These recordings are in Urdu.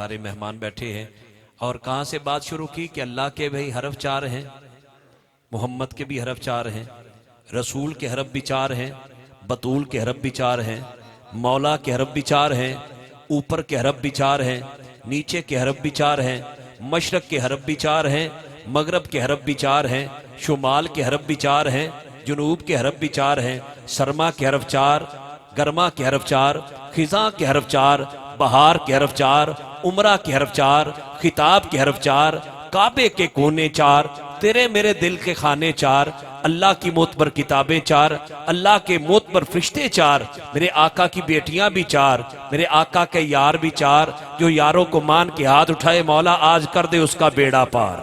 سارے مہمان بیٹھے ہیں اور کہاں سے بات شروع کی کہ اللہ کے بھی حرف 4 ہیں، محمد کے بھی حرف 4 ہیں، رسول کے حرف بھی 4 ہیں، بطول کے حرف بھی 4 ہیں، مولا کے حرف بھی 4 ہیں، اوپر کے حرف بھی 4 ہیں، نیچے کے حرف بھی 4 ہیں، مشرق کے حرف بھی 4 ہیں، مغرب کے حرف بھی 4 ہیں، شمال کے حرف بھی 4 ہیں، جنوب کے حرف بھی 4 ہیں، سرما کے حرف 4، گرما کے حرف 4، خزاں کے حرف 4، بہار کے حرف 4، عمرہ کے حرف 4، خطاب کے حرف 4، کعبے کے کونے 4، تیرے میرے دل کے خانے 4، اللہ کی معتبر کتابیں 4، اللہ کے معتبر فرشتے 4، میرے آقا کی بیٹیاں بھی 4، میرے آقا کے یار بھی 4، جو یاروں کو مان کے ہاتھ اٹھائے مولا آج کر دے اس کا بیڑا پار۔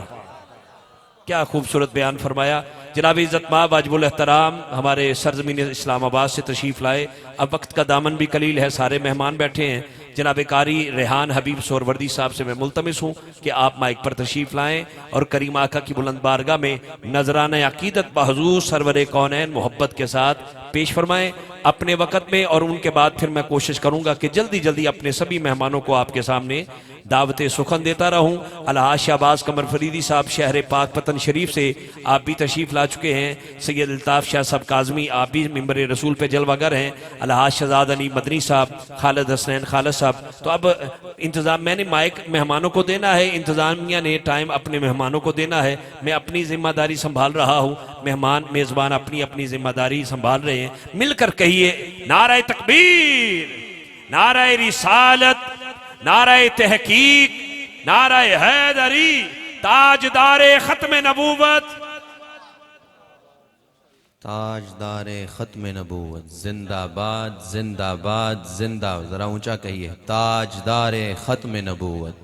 کیا خوبصورت بیان فرمایا جناب عزت ماں واجب الاحترام ہمارے سرزمین اسلام آباد سے تشریف لائے۔ اب وقت کا دامن بھی قلیل ہے، سارے مہمان بیٹھے ہیں۔ جناب قاری ریحان حبیب سہروردی صاحب سے میں ملتمس ہوں کہ آپ مائک پر تشریف لائیں اور کریم آقا کی بلند بارگاہ میں نذرانہ عقیدت بحضور سرور کونین محبت کے ساتھ پیش فرمائیں اپنے وقت میں، اور ان کے بعد پھر میں کوشش کروں گا کہ جلدی جلدی اپنے سبھی مہمانوں کو آپ کے سامنے دعوت سخن دیتا رہوں۔ الحاج شہباز قمر فریدی صاحب شہر پاک پتن شریف سے آپ بھی تشریف لا چکے ہیں۔ سید الطاف شاہ صاحب کاظمی آپ بھی ممبر رسول پہ جلوہ گر ہیں۔ الحاج شہزاد علی مدنی صاحب، خالد حسنین خالد صاحب۔ تو اب انتظام میں نے مائک مہمانوں کو دینا ہے، انتظامیہ نے ٹائم اپنے مہمانوں کو دینا ہے، میں اپنی ذمہ داری سنبھال رہا ہوں، مہمان میزبان اپنی اپنی ذمہ داری سنبھال رہے ہیں۔ مل کر کہیے نعرہ تکبیر، نعرہ رسالت، نعرہ تحقیق، نعرہ حیدری، تاجدار ختم نبوت، تاجدار ختم نبوت زندہ باد زندہ باد زندہ، ذرا اونچا کہیے، تاجدار ختم نبوت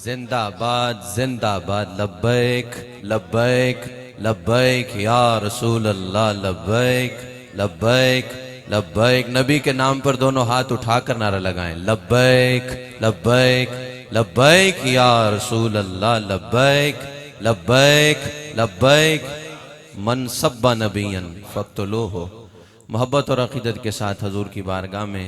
زندہ باد زندہ باد، لبیک لبیک لبیک یا رسول اللہ، لبیک لبیک لبیک، نبی کے نام پر دونوں ہاتھ اٹھا کر نعرہ لگائیں، لبیک لبیک لبیک یا رسول اللہ، لبیک لبیک لبیک، من سب نبیًا فاقتلوہ۔ محبت اور عقیدت کے ساتھ حضور کی بارگاہ میں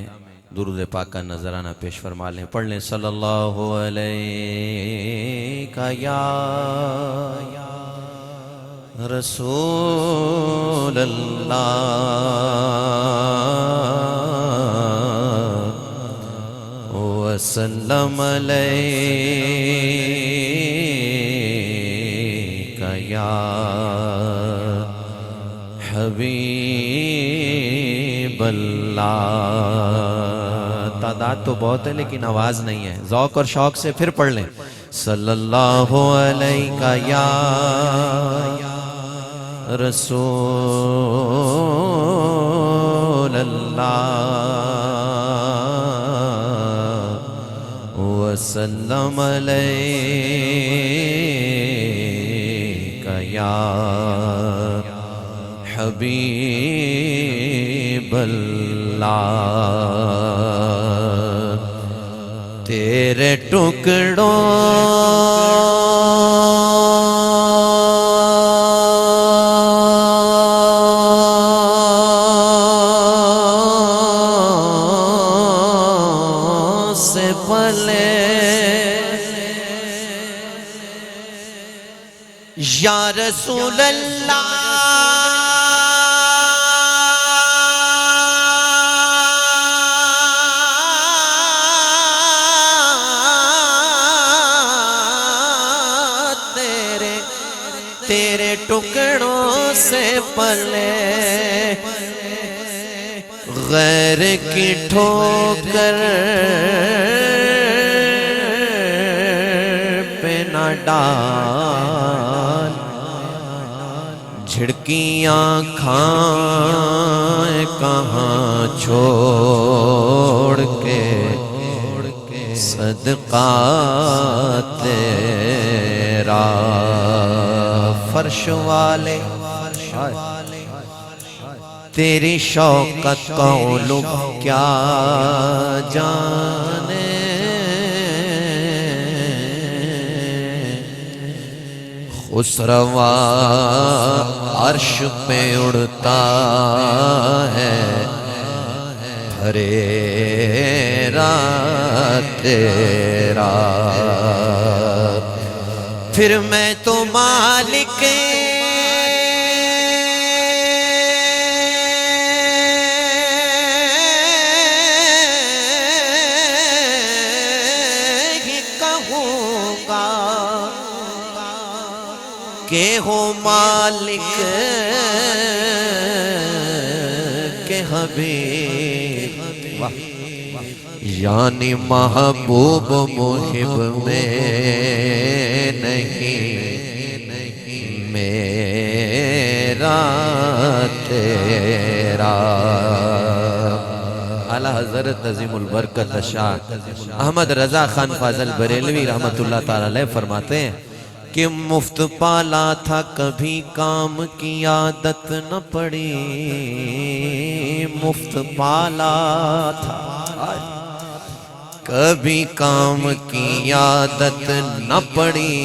درود پاک کا نذرانہ پیش فرما لیں، پڑھ لیں صلی اللہ علیہ یا رسول اللہ وسلم علیک یا حبیب اللہ۔ تعداد تو بہت ہے لیکن آواز نہیں ہے، ذوق اور شوق سے پھر پڑھ لیں، صلی اللہ علیہ یا رسول اللہ وسلم علیک یا حبیب اللہ۔ تیرے ٹکڑوں سے پلے یا رسول اللہ تیرے ٹکڑوں سے پلے، غیر کی ٹھوکر پہ نہ ڈال، جھڑکیاں کھائیں کہاں چھوڑ کے صدقہ تیرا، فرش والے تیری شوقت کا علو کیا جانے، خسروا عرش پہ اڑتا ہے، ہرے میرا تیرا، پھر میں تو مالک ہی کہوں گا کہ ہو مالک کے حبیب، یعنی محبوب محب میں نہیں میرا تیرا۔ اعلیٰ حضرت عظیم البرکت شاہ احمد رضا خان فاضل بریلوی رحمت اللہ تعالیٰ علیہ فرماتے ہیں کہ مفت پالا تھا کبھی کام کی عادت نہ پڑی، مفت پالا تھا کبھی کام کی عادت نہ پڑی،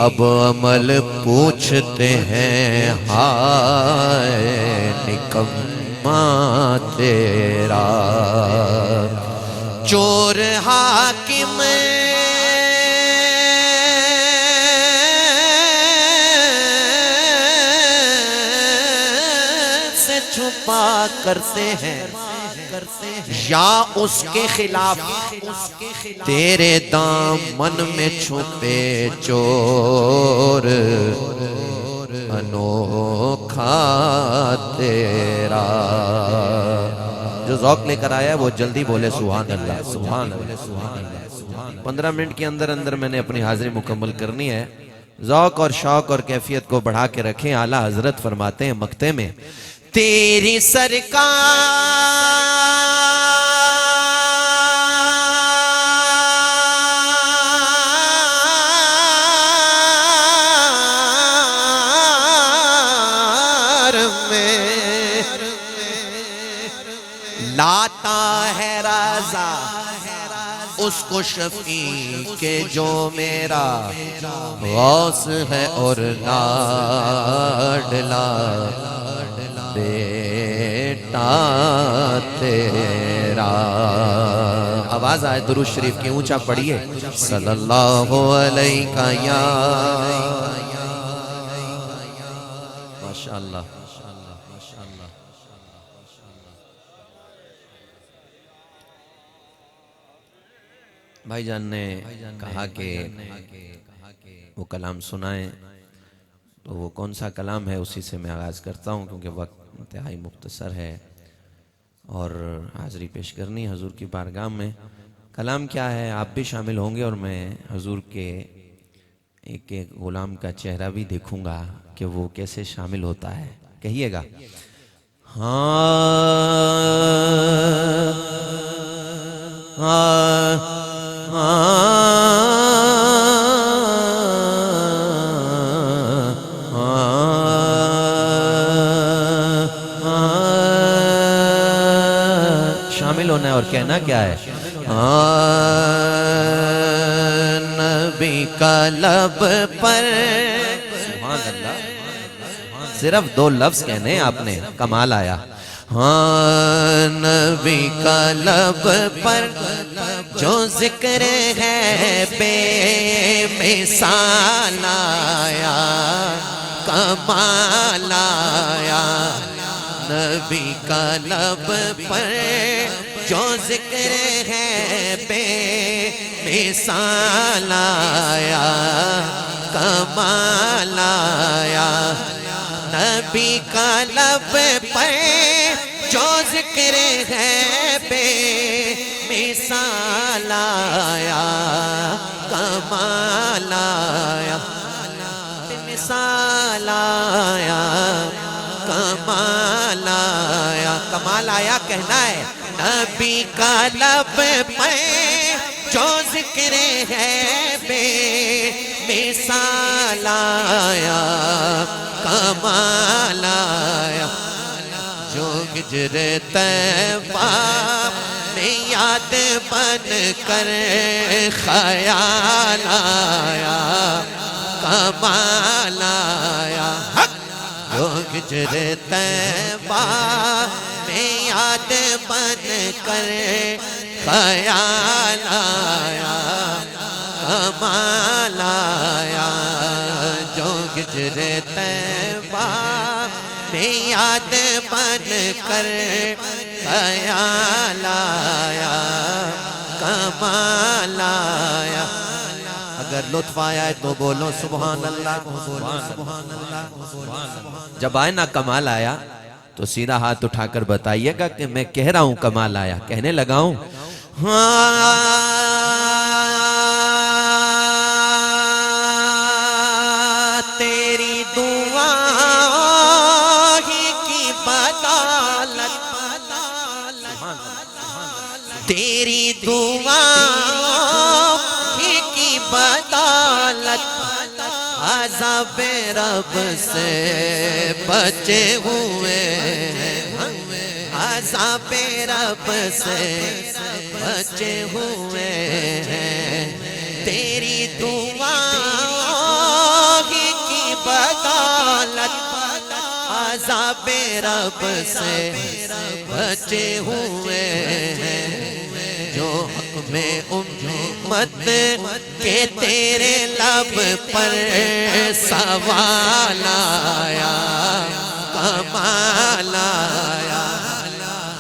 اب عمل پوچھتے ہیں ہائے نکما تیرا، چور حاکم سے چھپا کرتے ہیں یا اس کے خلاف تیرے دامن میں چھپے چور، انوکھا تیرا۔ جو ذوق لے کر آیا ہے وہ جلدی بولے سبحان اللہ سبحان اللہ سبحان اللہ۔ 15 منٹ کے اندر اندر میں نے اپنی حاضری مکمل کرنی ہے، ذوق اور شوق اور کیفیت کو بڑھا کے رکھیں۔ اعلیٰ حضرت فرماتے ہیں مقطع میں، تیری سرکار میں لاتا ہے رضا اس کو شفیع کے جو میرا غوث ہے اور لاڈلا بیٹا تیرا۔ آواز آئے درود شریف کی اونچا پڑھیے، صلی اللہ علیہ یا ماشاءاللہ۔ بھائی جان نے کہا کہ وہ کلام سنائیں، تو وہ کون سا کلام ہے اسی سے میں آغاز کرتا ہوں، کیونکہ وقت انتہائی مختصر ہے اور حاضری پیش کرنی حضور کی بارگاہ میں۔ کلام کیا ہے آپ بھی شامل ہوں گے، اور میں حضور کے ایک ایک غلام کا چہرہ بھی دیکھوں گا کہ وہ کیسے شامل ہوتا ہے، کہیے گا شامل ہونا ہے اور کہنا کیا ہے، نبی کا لب پر، سبحان اللہ، صرف 2 لفظ کہنے آپ نے، کمال آیا۔ نبی کا لب پر جو ذکر ہے بے مثال آیا، کمال آیا۔ نبی کا لب پر جو ذکر ہے بے مثال آیا، کمال آیا۔ نبی کا لب پر جو ذکر ہے بے مثال آیا، کمال آیا۔ بے مثال آیا، کمال آیا، کمال آیا کہنا ہے۔ نبی کا لب پر جو ذکر ہے بے مثال آیا، کمال آیا۔ جو ہجر طیبہ میں یاد بن کر خیال آیا، کمال آیا۔ جو ہجر طیبہ میں یاد بن کر خیال آیا کمال آیا جو ہجر طیبہ میں یاد بن کر خیال آیا کمال آیا اگر لطف آیا ہے تو بولو سبحان اللہ سبحان اللہ جب آئے نا کمال آیا تو سیدھا ہاتھ اٹھا کر بتائیے گا کہ میں کہہ رہا ہوں کمال آیا کہنے لگا ہوں تیری دعا کی بدولت تیری دعا کی بدولت عذاب رب سے بچے ہوئے عذاب رب سے بچے ہوئے تیری دعا کی بدولت عذاب رب سے بچے ہوئے جو حق میں امت کے تیرے لب پر سوال آیا کمال آیا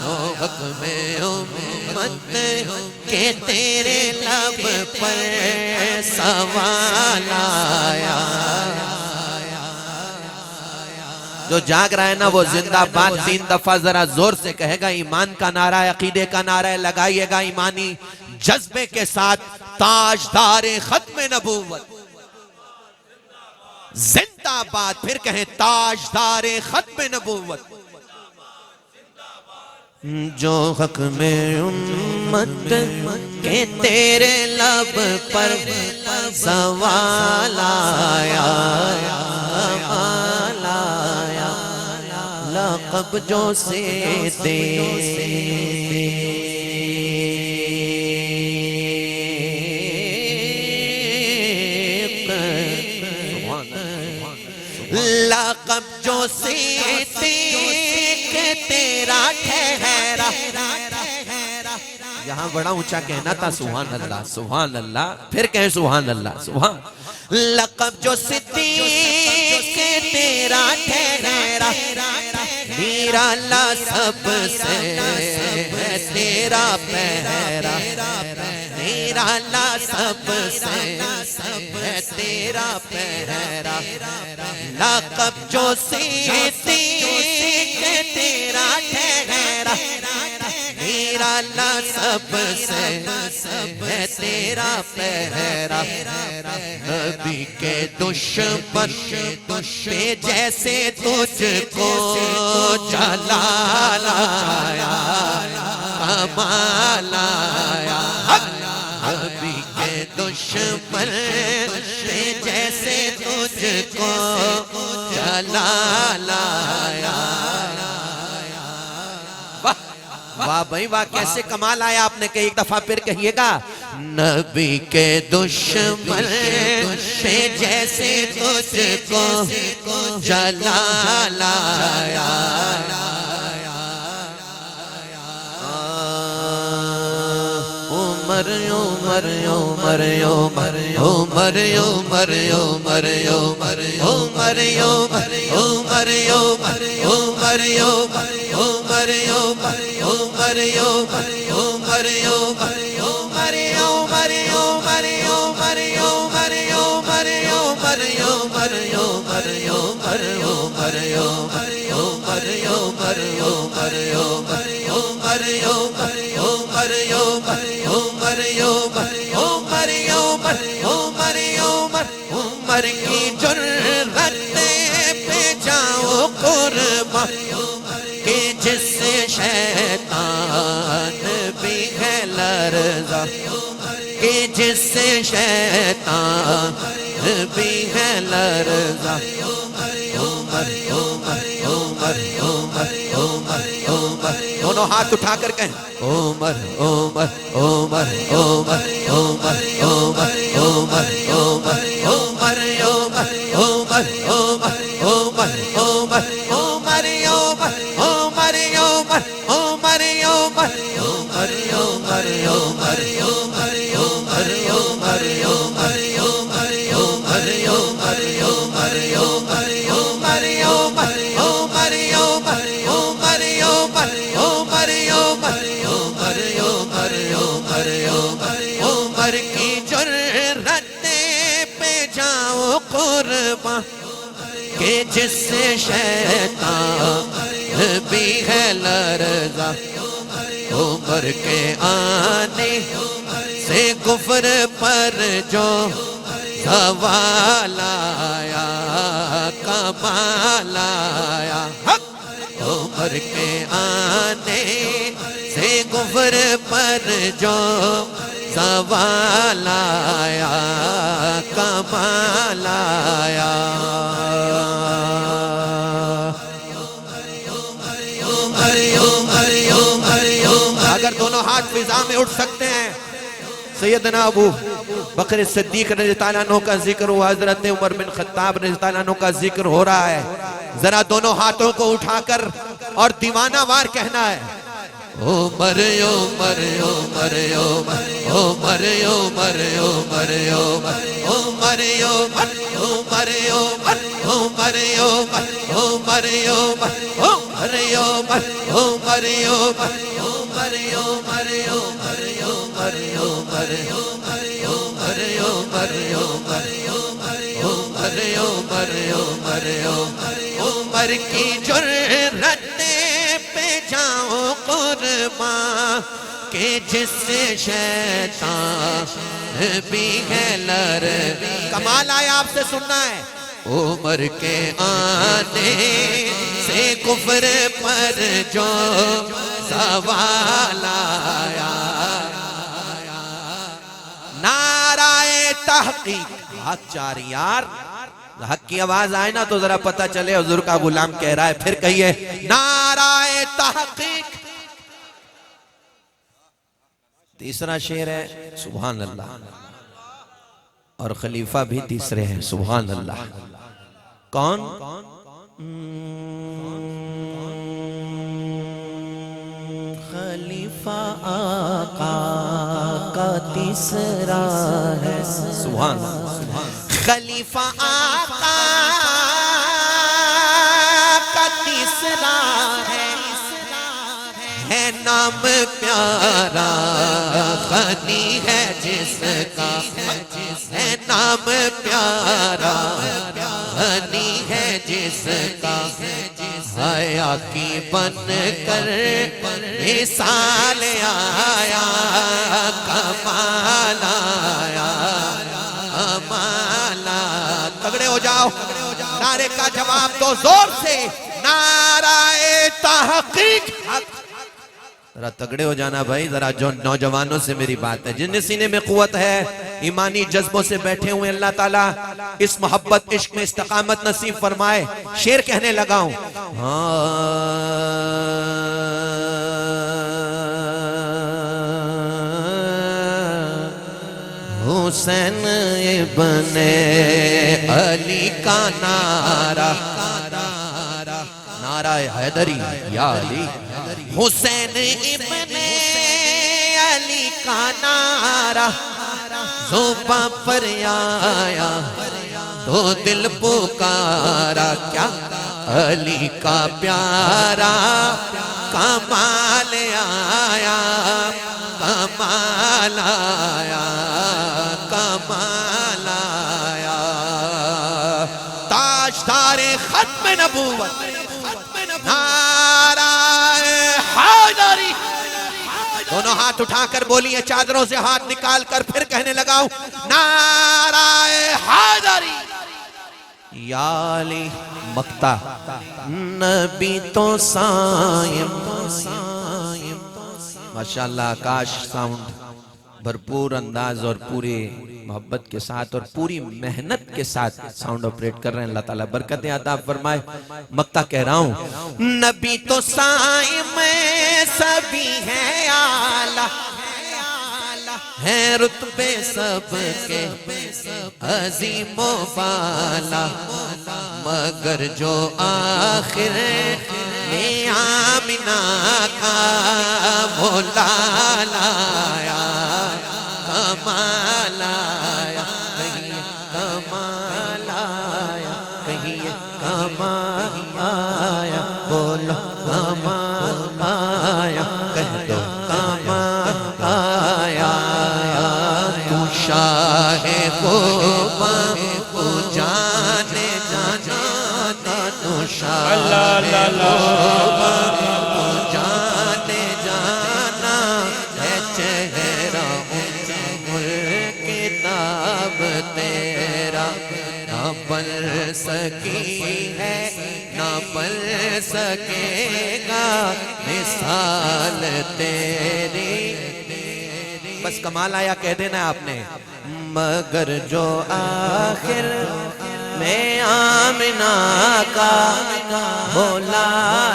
جو حق میں امت کے تیرے لب پر سوال آیا جو جاگ رہا ہے نا وہ زندہ باد 3 دفعہ ذرا زور سے کہے گا ایمان کا نعرہ ہے عقیدے کا نعرہ ہے لگائیے گا ایمانی جذبے کے ساتھ تاجدار ختم نبوت زندہ باد پھر کہیں تاجدار ختم نبوت جو حق میں امت کے تیرے لب پر سوال آیا کمال آیا لقب جو سے لقب جو سے تیرا ٹھہرا یہاں بڑا اونچا کہنا تھا سبحان اللہ سبحان اللہ پھر کہیں سبحان اللہ سبحان لقب جو صدیق تیرا ٹھہرا میرا اللہ سب سے تیرا پہرا میرا اللہ سب سے تیرا پہرا لقب جو صدیق تیرا ٹھہرا میرا اللہ سب سے تیرا پہرا نبی کے دشمن پہ جیسے تجھ کو جلال آیا کمال آیا نبی کے دشمن پہ جیسے تجھ کو جلال آیا واہ بھائی واہ کیسے کمال آیا آپ نے کہ ایک دفعہ پھر کہیے گا نبی کے دشمن پہ جیسے تجھ کو جلال آیا عمر عمر عمر عمر عمر عمر عمر عمر عمر عمر عمر عمر عمر عمر عمر عمر کی جرأت پہ جاؤ قربان کہ جس سے شیطان بھی ہے لرزا کہ جس سے شیطان بھی ہے لرزا عمر عمر عمر عمر عمر عمر دونوں ہاتھ اٹھا کر کہیں عمر عمر عمر عمر عمر عمر عمر عمر عمر عمر عمر عمر عمر عمر عمر عمر عمر عمر عمر کی جرت پہ جاؤ قرباں کہ جس سے شیطان بھی ہے لرزا عمر کے آنے سے کفر پر جو زوال آیا کمال آیا عمر کے آنے سے کفر پر جو زوال آیا کمال آیا اگر دونوں ہاتھ فضا میں اٹھ سکتے ہیں سیدنا ابو بکر صدیق رضی اللہ عنہ کا ذکر ہوا حضرت عمر بن خطاب رضی اللہ عنہ کا ذکر ہو رہا ہے ذرا دونوں ہاتھوں کو اٹھا کر اور دیوانہ وار کہنا ہے عمر عمر عمر عمر عمر عمر عمر عمر عمر عمر عمر عمر عمر عمر عمر عمر عمر کی جرت پہ جاؤ قرباں کہ جس سے شیطان بھی ہے لر کمال آیا آپ سے سننا ہے عمر کے آنے سے کفر پر جو سوال آیا نعرہ تحقیق حق چاری یار حق کی آواز آئے نا تو ذرا پتہ چلے حضور کا غلام کہہ رہا ہے پھر کہیے نعرہ تحقیق تیسرا شعر ہے سبحان اللہ اور خلیفہ بھی تیسرے ہیں سبحان اللہ کون خلیفہ آقا کا تیسرا ہے سبحان اللہ خلیفہ آقا کا تیسرا ہے نام پیارا غنی ہے جس کا ہے نام پیارا غنی ہے جس کا حیا کی بن کر مثال آیا کمال آیا امالا تگڑے ہو جاؤ نعرے کا جواب دو زور سے نعرہ تحقیق ذرا تگڑے ہو جانا بھائی ذرا جو نوجوانوں سے میری بات ہے جن سینے میں قوت ہے ایمانی جذبوں سے بیٹھے ہوئے اللہ تعالیٰ اس محبت عشق میں استقامت نصیب فرمائے شعر کہنے لگا ہوں حسین ابن علی کا نعرہ نعرہ حیدری یا علی حسین ابن علی کا نعرہ زباں پر آیا تو دل پکارا کیا علی کا پیارا کمال آیا کمال آیا کمال آیا تاجدار ختم نبوت نعرہ حیدری دونوں ہاتھ اٹھا کر بولیے چادروں سے ہاتھ نکال کر پھر کہنے لگا ہوں نعرہ حیدری یا علی مقطع نبی تو سائم ماشاءاللہ آکاش ساؤنڈ بھرپور انداز اور پوری محبت کے ساتھ اور پوری محنت کے ساتھ ساؤنڈ آپریٹ کر رہے ہیں اللہ تعالیٰ برکتیں عطا فرمائے مقطع کہہ رہا ہوں نبی تو سائم سبھی ہے آلہ ہے رتبے سب کے عظیم و بالا مگر جو آخر میں آمنہ کا وہ لالایا کمال آیا کہیے کمال آیا کہیے کمال آیا بولو کمال آیا کہہ دو کمال آیا محبوبہ کو جانے جانا نشان محبوبہ کو جانے جانا ہے چہرہ کتاب تیرا نہ بن سکی ہے نہ بن سکے گا مثال تیری بس کمال آیا کہہ دینا آپ نے مگر جو آخر میں آمنہ کا بولا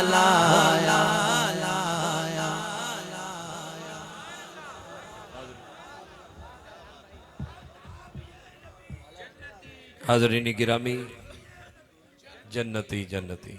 لایا حاضرین گرامی جنتی جنتی